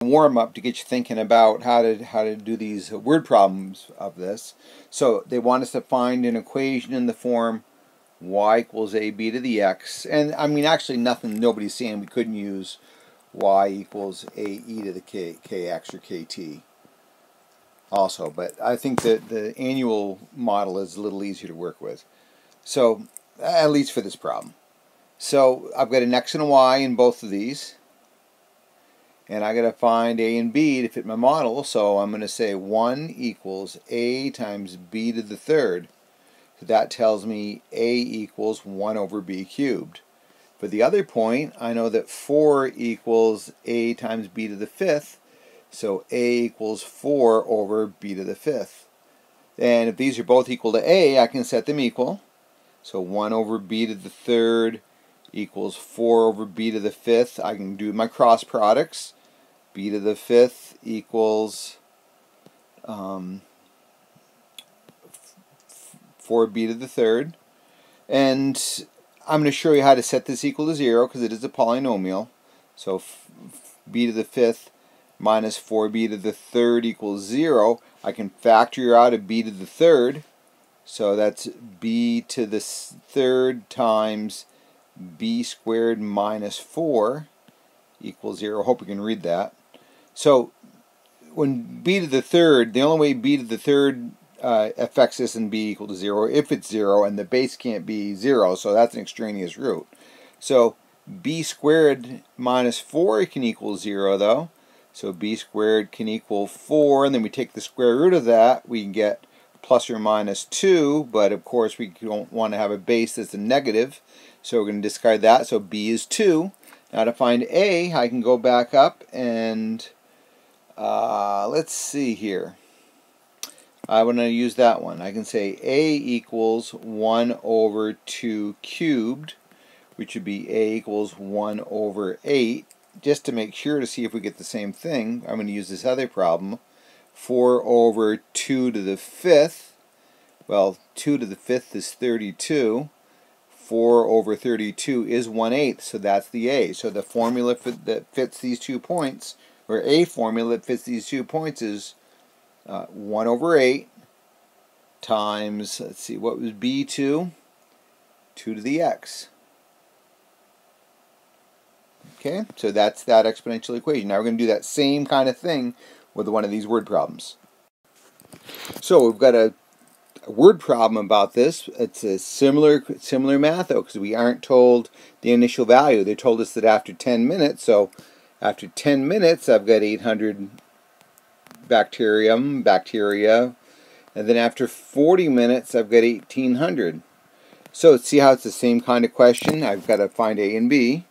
warm up to get you thinking about how to do these word problems of this. So they want us to find an equation in the form y equals ab to the x, and I mean actually nobody's saying we couldn't use y equals ae to the kx or kt also, but I think that the annual model is a little easier to work with. So at least for this problem. So I've got an x and a y in both of these, and I got to find a and b to fit my model, so I'm going to say 1 equals a times b to the third. So that tells me a equals 1 over b cubed. For the other point, I know that 4 equals a times b to the fifth, so a equals 4 over b to the fifth. And if these are both equal to a, I can set them equal. So 1 over b to the third equals 4 over b to the fifth. I can do my cross products. B to the fifth equals 4b to the third. And I'm going to show you how to set this equal to 0 because it is a polynomial. So b to the fifth minus 4b to the third equals 0. I can factor out a b to the third. So that's b to the third times b squared minus 4 equals 0. Hope you can read that. So when b to the third, the only way b to the third affects this and b equal to 0 if it's 0, and the base can't be 0, so that's an extraneous root. So b squared minus 4 can equal 0 though. So b squared can equal 4, and then we take the square root of that, we can get plus or minus 2, but of course we don't want to have a base that's a negative, so we're going to discard that, so b is 2. Now to find a, I can go back up and let's see here. I want to use that one. I can say a equals 1 over 2 cubed, which would be a equals 1 over 8. Just to make sure to see if we get the same thing, I'm going to use this other problem. 4 over 2 to the fifth. Well, 2 to the fifth is 32. 4 over 32 is 1/8, so that's the a. So the formula that fits these 2 points, or a formula that fits these 2 points, is 1 over 8 times, let's see, what was b2? 2 to the x. Okay, so that's that exponential equation. Now we're going to do that same kind of thing with one of these word problems. So we've got a word problem about this. It's a similar math though, because we aren't told the initial value. They told us that after 10 minutes, so after 10 minutes I've got 800 bacteria, and then after 40 minutes I've got 1800. So see how it's the same kind of question. I've got to find a and b.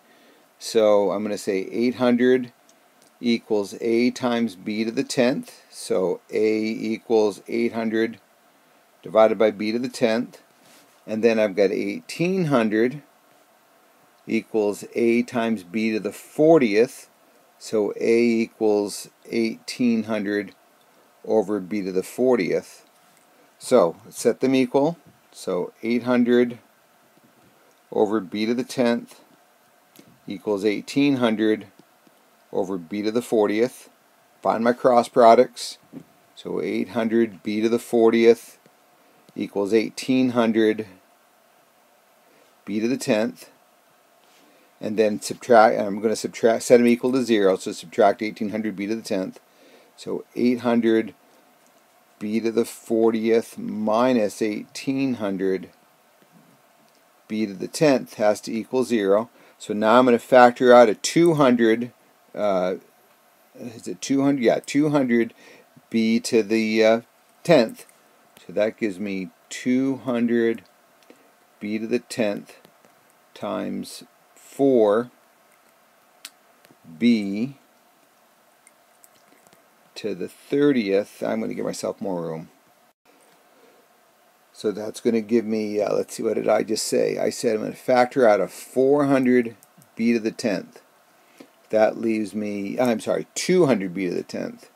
So I'm going to say 800 equals a times b to the 10th. So a equals 800 divided by b to the 10th. And then I've got 1800 equals a times b to the 40th. So a equals 1800 over b to the 40th. So set them equal. So 800 over b to the 10th equals 1800 over b to the 40th. Find my cross products. So 800 b to the 40th equals 1800 b to the 10th. And then subtract, and I'm going to subtract, set them equal to 0, so subtract 1800 b to the 10th. So 800 b to the 40th minus 1800 b to the 10th has to equal 0. So now I'm going to factor out a 200, is it 200? Yeah, 200 b to the 10th. So that gives me 200 b to the 10th times 4 b to the 30th. I'm going to give myself more room. So that's going to give me, let's see, what did I just say? I said I'm going to factor out a 400 b to the 10th. That leaves me, I'm sorry, 200 b to the 10th.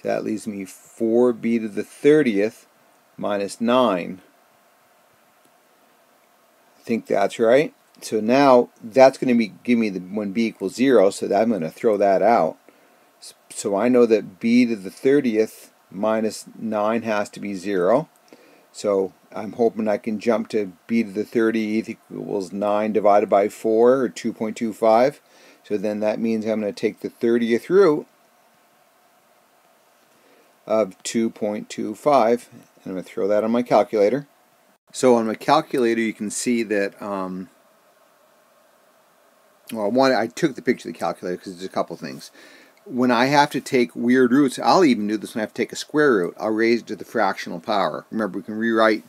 So that leaves me 4b to the 30th minus 9. I think that's right. So now that's going to give me when b equals 0, so that I'm going to throw that out. So I know that b to the 30th minus 9 has to be 0. So I'm hoping I can jump to b to the 30th equals 9 divided by 4, or 2.25. So then that means I'm going to take the 30th root of 2.25, and I'm going to throw that on my calculator. So on my calculator you can see that, I took the picture of the calculator because there's a couple things. When I have to take weird roots, I'll even do this when I have to take a square root. I'll raise it to the fractional power. Remember, we can rewrite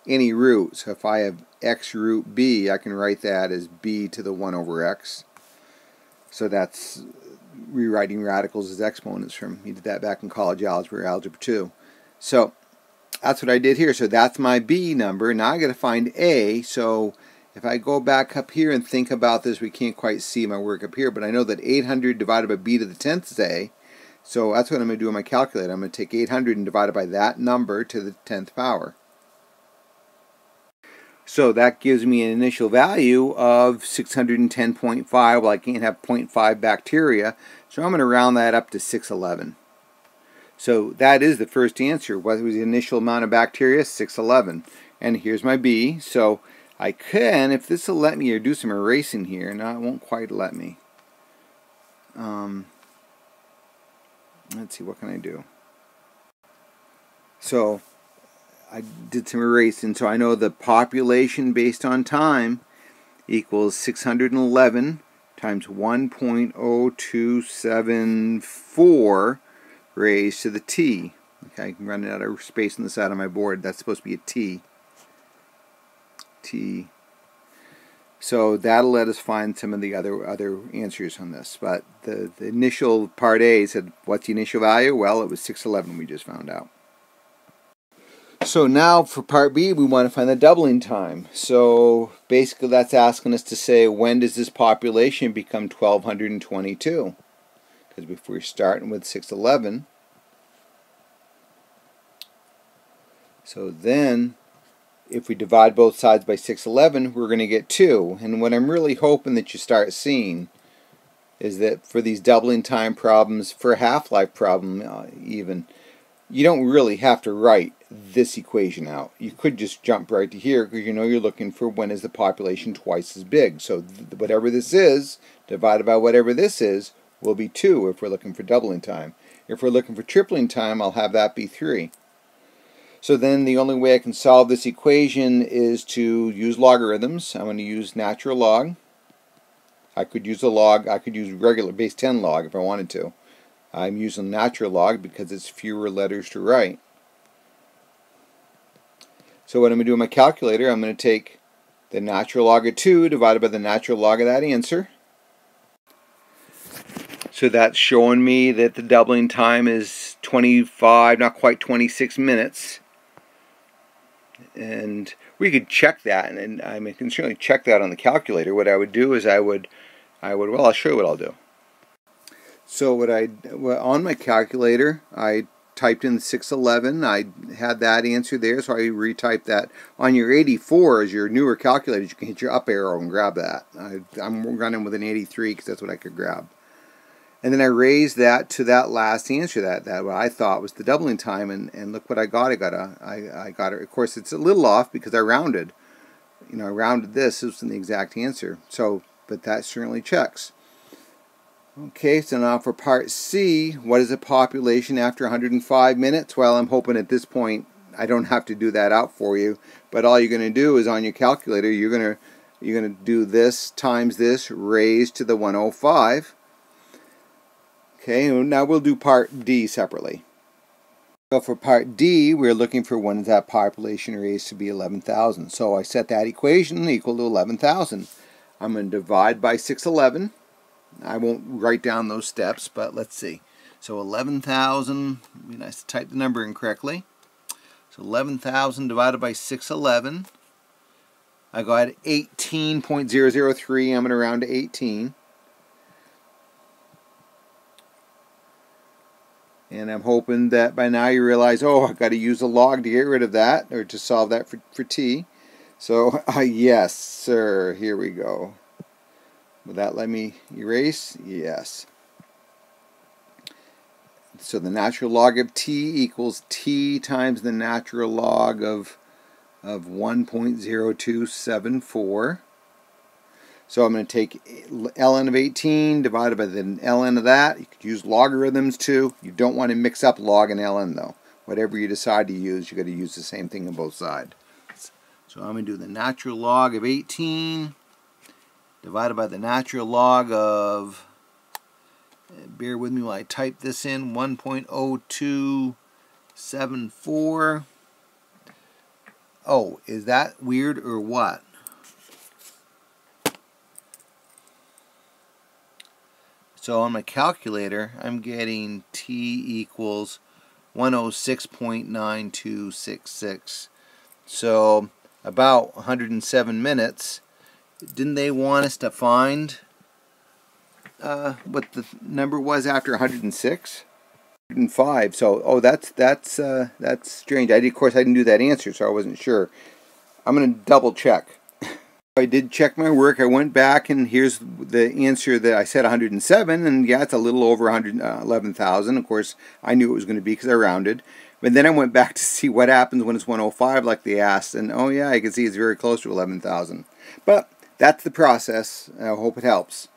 any root. So if I have x root b, I can write that as b to the 1 over x. So that's rewriting radicals as exponents from, you did that back in college algebra, algebra 2. So that's what I did here. So that's my b number. Now I got to find a. So if I go back up here and think about this, we can't quite see my work up here, but I know that 800 divided by b to the 10th is a. So that's what I'm going to do on my calculator. I'm going to take 800 and divide it by that number to the 10th power. So that gives me an initial value of 610.5. Well, I can't have 0.5 bacteria, so I'm going to round that up to 611. So that is the first answer. What was the initial amount of bacteria? 611. And here's my b. So I can, if this will let me, or do some erasing here. No, it won't quite let me. Let's see, what can I do? So I did some erasing, so I know the population based on time equals 611 times 1.0274 raised to the t. Okay, I can run it out of space on the side of my board. That's supposed to be a t. So that'll let us find some of the other answers on this. But the initial part A said, what's the initial value? Well, it was 611 we just found out. So now for part B, we want to find the doubling time. So basically that's asking us to say, when does this population become 1222? Because if we're starting with 611, so then if we divide both sides by 611, we're going to get 2. And what I'm really hoping that you start seeing is that for these doubling time problems, for a half-life problem even, you don't really have to write this equation out. You could just jump right to here because you know you're looking for when is the population twice as big. So whatever this is, divided by whatever this is, will be 2 if we're looking for doubling time. If we're looking for tripling time, I'll have that be 3. So then the only way I can solve this equation is to use logarithms. I'm going to use natural log. I could use a log. I could use regular base 10 log if I wanted to. I'm using natural log because it's fewer letters to write. So what I'm going to do in my calculator, I'm going to take the natural log of 2 divided by the natural log of that answer. So that's showing me that the doubling time is 25, not quite 26 minutes. And we could check that, and I can certainly check that on the calculator. What I would do is well, I'll show you what I'll do. So on my calculator, I typed in 611. I had that answer there, so I retyped that. On your 84, as your newer calculators, you can hit your up arrow and grab that. I'm running with an 83 because that's what I could grab. And then I raised that to that last answer, that what I thought was the doubling time, and look what I got. I got it. Of course, it's a little off because I rounded. I rounded this. This wasn't the exact answer. So, but that certainly checks. Okay, so now for part C, what is the population after 105 minutes? Well, I'm hoping at this point I don't have to do that out for you. But all you're going to do is on your calculator, you're going to do this times this raised to the 105. Okay, now we'll do part D separately. So for part D, we're looking for when is that population raised to be 11,000. So I set that equation equal to 11,000. I'm going to divide by 611. I won't write down those steps, but let's see. So 11,000, it'd be nice to type the number in correctly. So 11,000 divided by 611. I got 18.003. I'm going to round to 18. And I'm hoping that by now you realize, oh, I've got to use a log to get rid of that, or to solve that for t. So, yes, sir. Here we go. Will that let me erase? Yes. So the natural log of t equals t times the natural log of 1.0274. So I'm going to take ln of 18 divided by the ln of that. You could use logarithms too. You don't want to mix up log and ln though. Whatever you decide to use, you've got to use the same thing on both sides. So I'm going to do the natural log of 18 divided by the natural log of, bear with me while I type this in, 1.0274. Oh, is that weird or what? So on my calculator, I'm getting t equals 106.9266. So about 107 minutes. Didn't they want us to find what the number was after 106? 105. So that's strange. Of course I didn't do that answer, so I wasn't sure. I'm going to double check. I did check my work. I went back, and here's the answer that I said 107, and yeah, it's a little over 111,000. Of course, I knew it was going to be because I rounded. But then I went back to see what happens when it's 105, like they asked, and oh yeah, I can see it's very close to 11,000. But that's the process. I hope it helps.